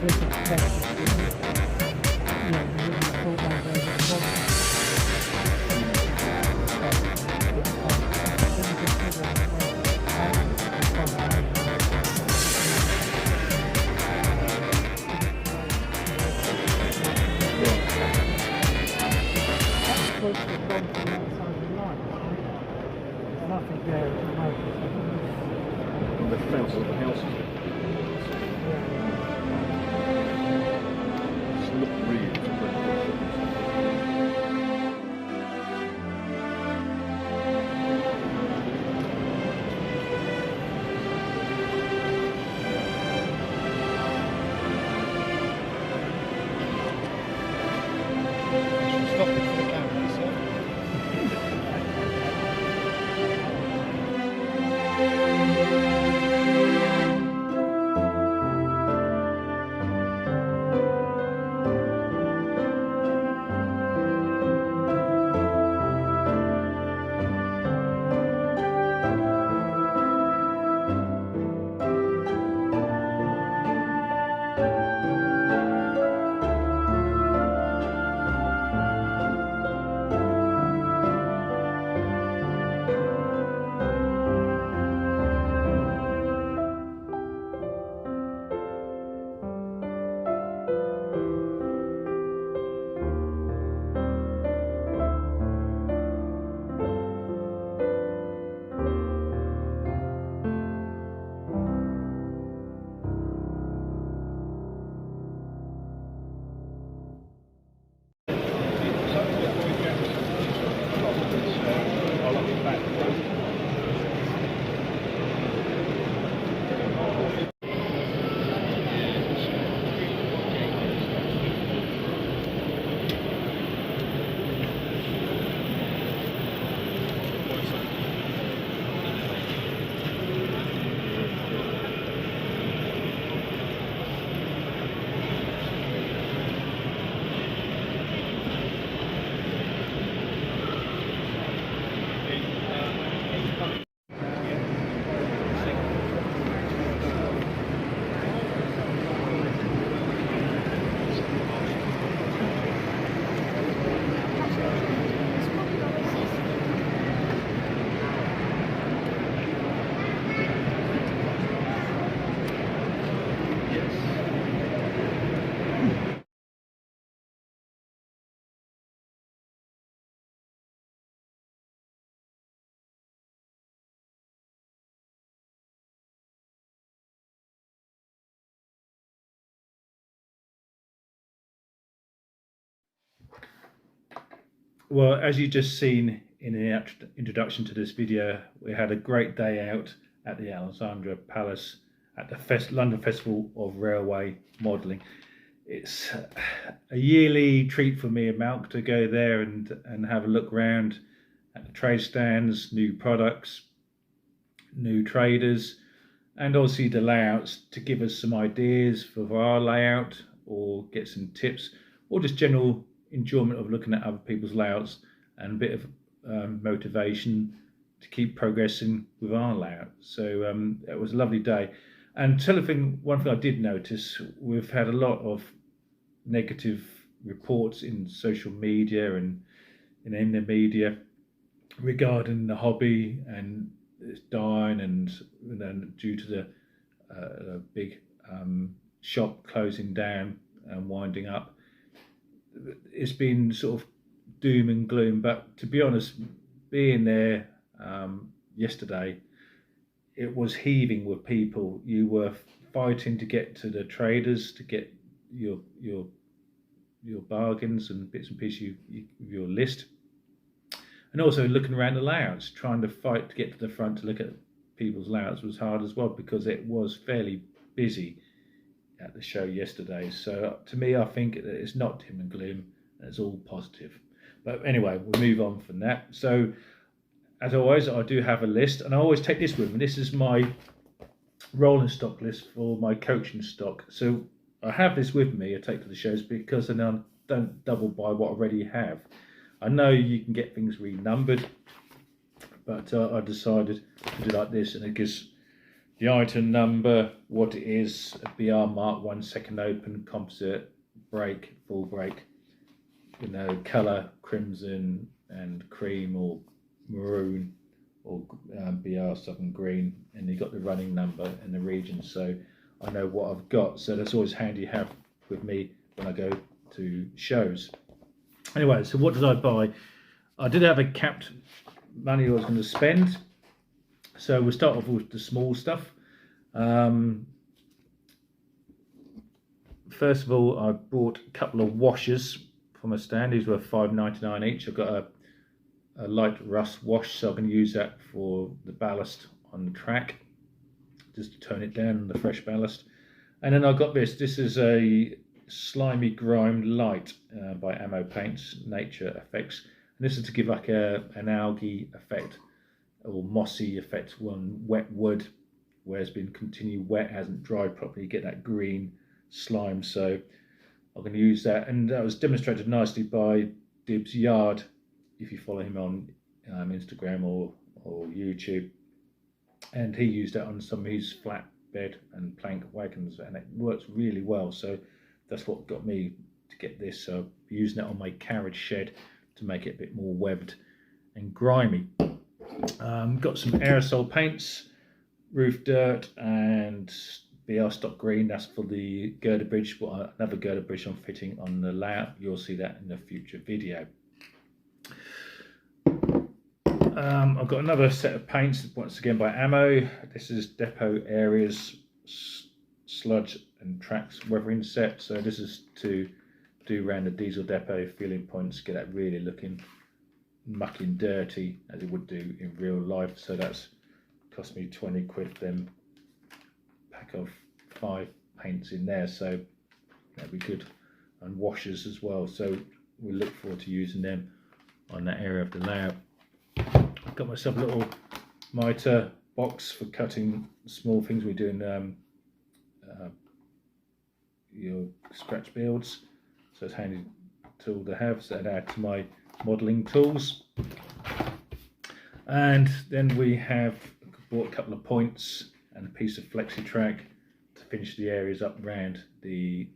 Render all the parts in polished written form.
The fence of the house. It's not really Stop it for the camera, so. Well, as you just seen in the introduction to this video, we had a great day out at the Alexandra Palace at the London Festival of Railway Modelling. It's a yearly treat for me and Malk to go there and have a look around at the trade stands, new products, new traders, and obviously the layouts to give us some ideas for our layout or get some tips or just general enjoyment of looking at other people's layouts and a bit of motivation to keep progressing with our layout. So it was a lovely day. And one thing I did notice, we've had a lot of negative reports in social media and in the media regarding the hobby and it's dying and due to the big shop closing down and winding up. It's been sort of doom and gloom, but to be honest, being there yesterday, it was heaving with people. You were fighting to get to the traders to get your bargains and bits and pieces of your list, and also looking around the layouts, trying to fight to get to the front to look at people's layouts was hard as well because it was fairly busy at the show yesterday. So to me, I think it's not doom and gloom, it's all positive. But anyway, we'll move on from that. So as always, I do have a list, and I always take this with me. This is my rolling stock list for my coaching stock. So I have this with me, I take to the shows because then I don't double buy what I already have. I know you can get things renumbered, but I decided to do like this, and it gives the item number, what it is, a BR Mark 1 second open composite brake, full brake, colour crimson and cream or maroon, or BR Southern Green, and you got the running number and the region, so I know what I've got. So that's always handy to have with me when I go to shows. Anyway, so what did I buy? I did have a capped money I was going to spend, so we'll start off with the small stuff. First of all, I bought a couple of washers from a stand. These were $5.99 each. I've got a light rust wash, so I can use that for the ballast on the track, just to tone it down on the fresh ballast. And then I got this. This is a slimy grime light by Ammo Paints, Nature Effects. And this is to give like an algae effect or mossy effect on wet wood where it's been continued wet, hasn't dried properly. You get that green slime. So I'm going to use that, and that was demonstrated nicely by Dib's Yard, if you follow him on Instagram or YouTube, and he used that on some of his flatbed and plank wagons, and it works really well. So that's what got me to get this. So I'm using it on my carriage shed to make it a bit more webbed and grimy. Got some aerosol paints, roof dirt and BR Stock Green. That's for the girder bridge, but another girder bridge I'm fitting on the layout. You'll see that in a future video. I've got another set of paints, once again by Ammo. This is Depot Areas Sludge and Tracks Weathering Set. So this is to do around the diesel depot, feeling points, get that really looking mucky and dirty as it would do in real life. So that's cost me 20 quid, then pack of 5 paints in there, so that'd be good. And washers as well, so we look forward to using them on that area of the layout. I've got myself a little mitre box for cutting small things. We're doing your scratch builds, so it's a handy tool to have. So that add to my modelling tools. And then we have bought a couple of points and a piece of flexi track to finish the areas up around the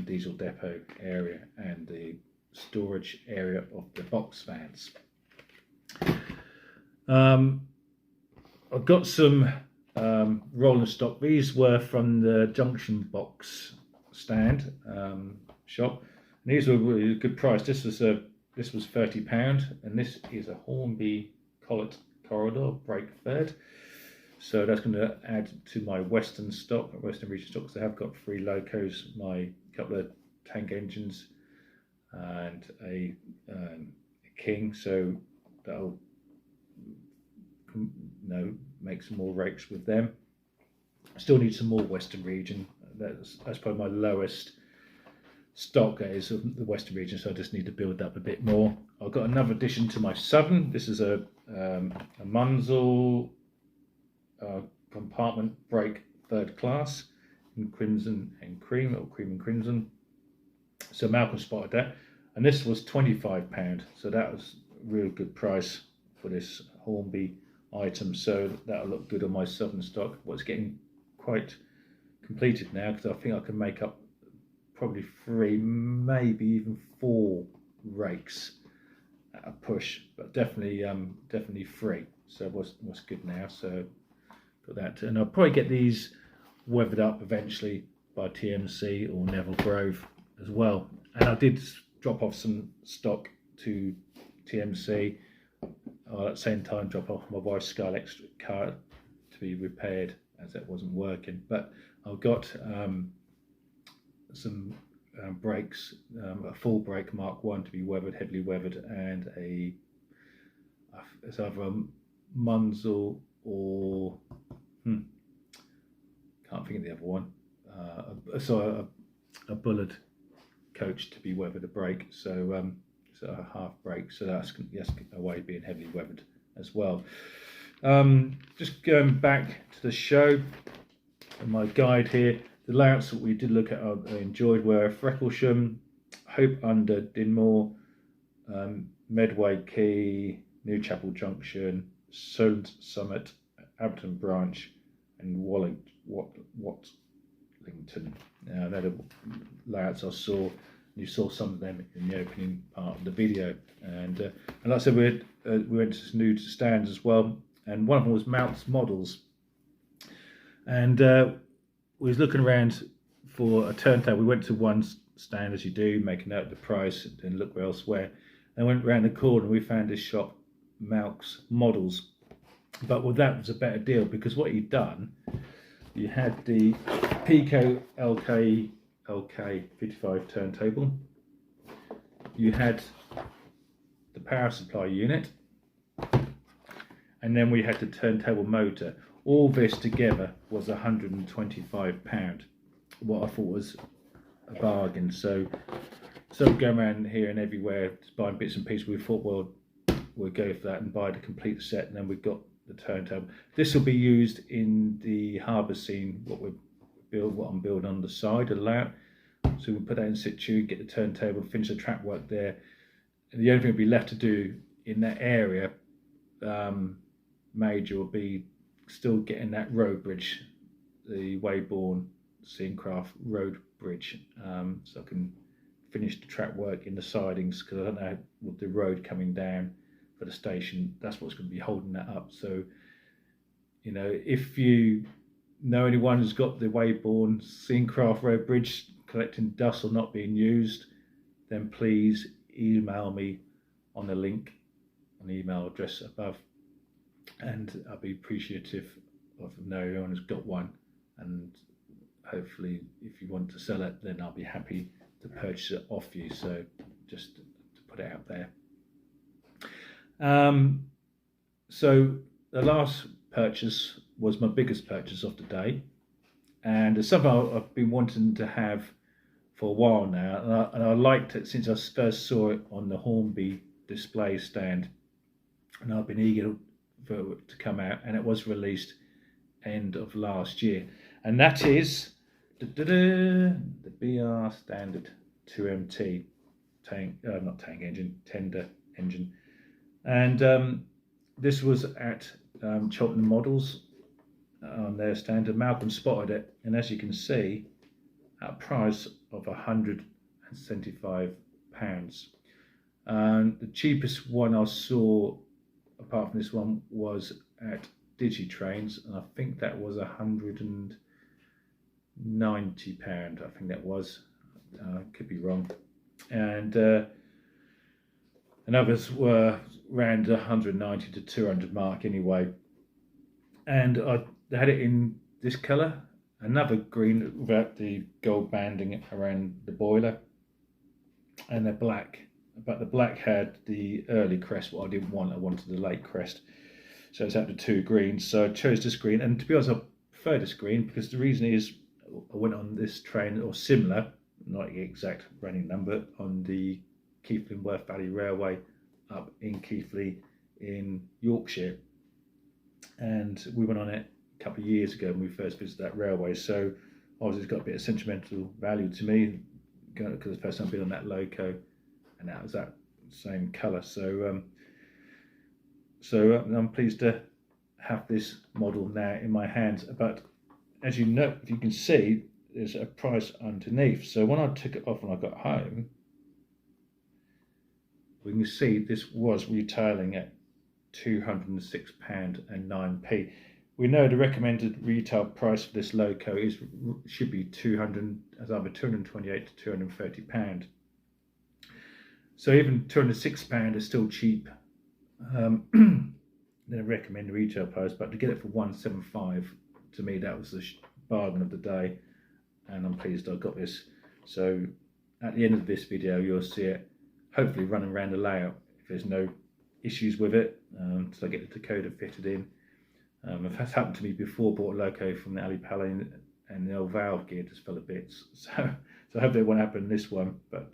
diesel depot area and the storage area of the box vans. I've got some rolling stock. These were from the Junction Box stand shop, and these were really a good price. This was £30, and this is a Hornby Collet Corridor brake third. So that's going to add to my Western stock, Western region stock, because I have got 3 locos, my couple of tank engines, and a King. So that'll make some more rakes with them. I still need some more Western region. That's probably my lowest stock is of the Western region, so I just need to build up a bit more. I've got another addition to my Southern. This is a Munzel compartment brake third class in crimson and cream, or cream and crimson. So Malcolm spotted that, and this was £25, so that was a real good price for this Hornby item. So that'll look good on my Southern stock. What's getting quite completed now, because I think I can make up probably 3, maybe even 4 rakes at a push, but definitely 3. So what's good now. So got that, and I'll probably get these weathered up eventually by TMC or Neville Grove as well. And I did drop off some stock to TMC. At the same time, drop off my wife's Skylex car to be repaired, as that wasn't working. But I've got some brakes, a full brake Mark 1 to be weathered, heavily weathered, and it's either a Munzel or can't think of the other one. A Bullard coach to be weathered, a brake. So a half brake. So that's away being heavily weathered as well. Just going back to the show and my guide here. The layouts that we did look at I enjoyed were Frecklesham, Hope Under Dinmore, Medway Quay, Newchapel Junction, Solent Summit, Abington Branch, and Watlington. They're the layouts I saw. You saw some of them in the opening part of the video, and like I said, we went to some new stands as well, and one of them was Mounts Models, and we was looking around for a turntable. We went to one stand, as you do, make a note of the price and look elsewhere, and went around the corner and we found this shop, Mounts Models. But well, that was a better deal, because what he'd done, you had the Pico LK55 turntable, you had the power supply unit, and then we had the turntable motor. All this together was £125, what I thought was a bargain. So going around here and everywhere just buying bits and pieces, we thought, well, we'll go for that and buy the complete set, and then we've got the turntable. This will be used in the harbour scene, what I'm building on the side of the layout. So we'll put that in situ, get the turntable, finish the track work there. And the only thing will be left to do in that area, major, will be still getting that road bridge, the Waybourne Scencraft road bridge, so I can finish the track work in the sidings, because I don't know with the road coming down for the station, that's what's going to be holding that up. So, you know, if you know anyone who's got the Waybourne Scencraft road bridge collecting dust or not being used, then please email me on the link on the email address above, and I'll be appreciative of knowing anyone who's got one, and hopefully if you want to sell it, then I'll be happy to purchase it off you. So just to put it out there. So the last purchase was my biggest purchase of the day, and it's something I've been wanting to have for a while now, and I liked it since I first saw it on the Hornby display stand, and I've been eager for it to come out, and it was released end of last year, and that is the BR Standard 2MT tender engine. And this was at Cheltenham Models on their stand, and Malcolm spotted it, and as you can see, at a price of £175. The cheapest one I saw, apart from this one, was at Digitrains, and I think that was £190. I think that was. Could be wrong. And others were around 190 to 200 mark anyway. And I had it in this colour, another green without the gold banding around the boiler, and the black. But the black had the early crest, what I didn't want. I wanted the late crest. So it's out to two greens. So I chose this green, and to be honest, I prefer this green because the reason is I went on this train, or similar, not the exact running number, on the Keighley Worth Valley Railway up in Keighley in Yorkshire, and we went on it a couple of years ago when we first visited that railway. So obviously it's got a bit of sentimental value to me because the first time I've been on that loco, and that was that same colour. So I'm pleased to have this model now in my hands. But as you know, if you can see, there's a price underneath. So when I took it off when I got home, we can see this was retailing at £206.09. We know the recommended retail price for this loco should be either £228 to £230. So even £206 is still cheap than a recommended retail price, but to get it for £175, to me that was the bargain of the day, and I'm pleased I got this. So at the end of this video you'll see it hopefully running around the layout if there's no issues with it, so I get the decoder fitted in. If that's happened to me before, bought a loco from the Alexandra Palace and the old valve gear just fell to bits, so hopefully it won't happen in this one, but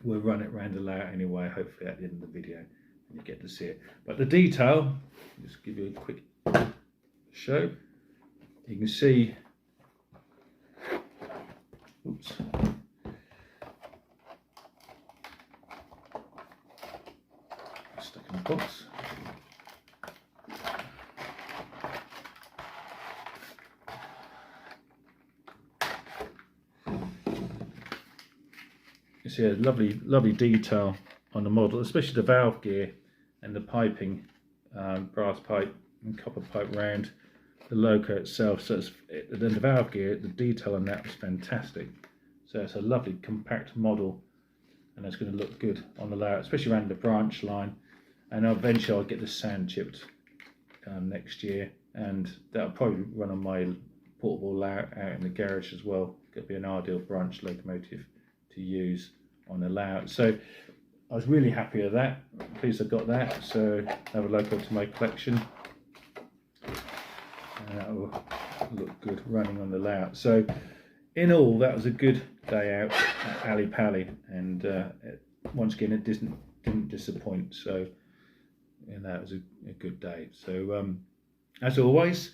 we'll run it around the layout anyway, hopefully at the end of the video and you get to see it. But the detail, just give you a quick show. You can see, oops, stuck in the box. see a lovely detail on the model, especially the valve gear and the piping, brass pipe and copper pipe round the loco itself. So then the valve gear, the detail on that was fantastic. So it's a lovely compact model, and it's going to look good on the layout, especially around the branch line. And eventually I'll get the sand chipped next year, and that'll probably run on my portable layout out in the garage as well. Could be an ideal branch locomotive to use on the layout. So I was really happy with that. Pleased I got that. So another loco to my collection, and that will look good running on the layout. So in all, that was a good day out at Ali Pally, and once again it didn't disappoint. So and that was a good day. So as always,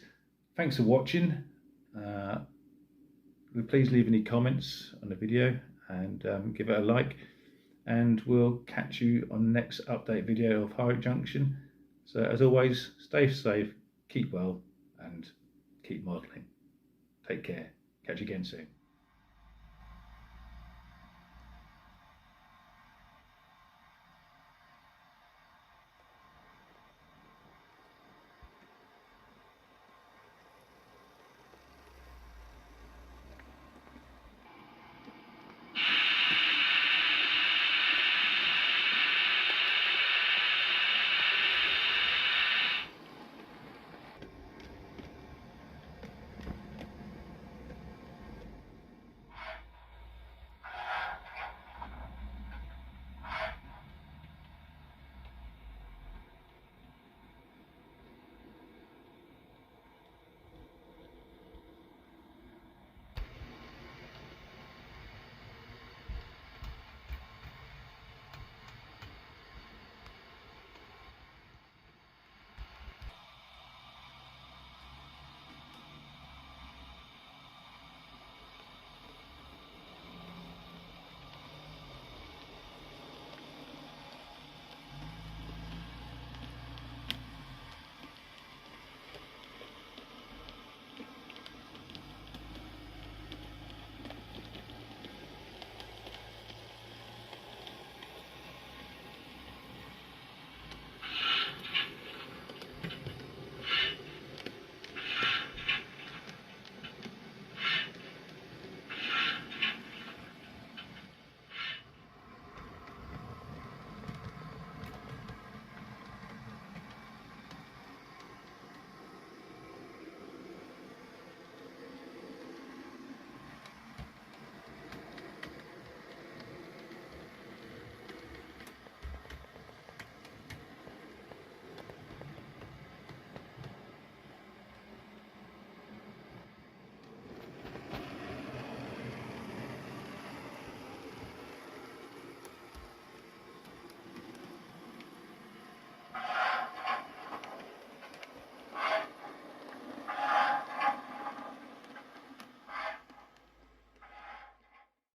thanks for watching. Please leave any comments on the video and give it a like, and we'll catch you on the next update video of Harwich Junction. So as always, stay safe, keep well, and keep modelling. Take care. Catch you again soon.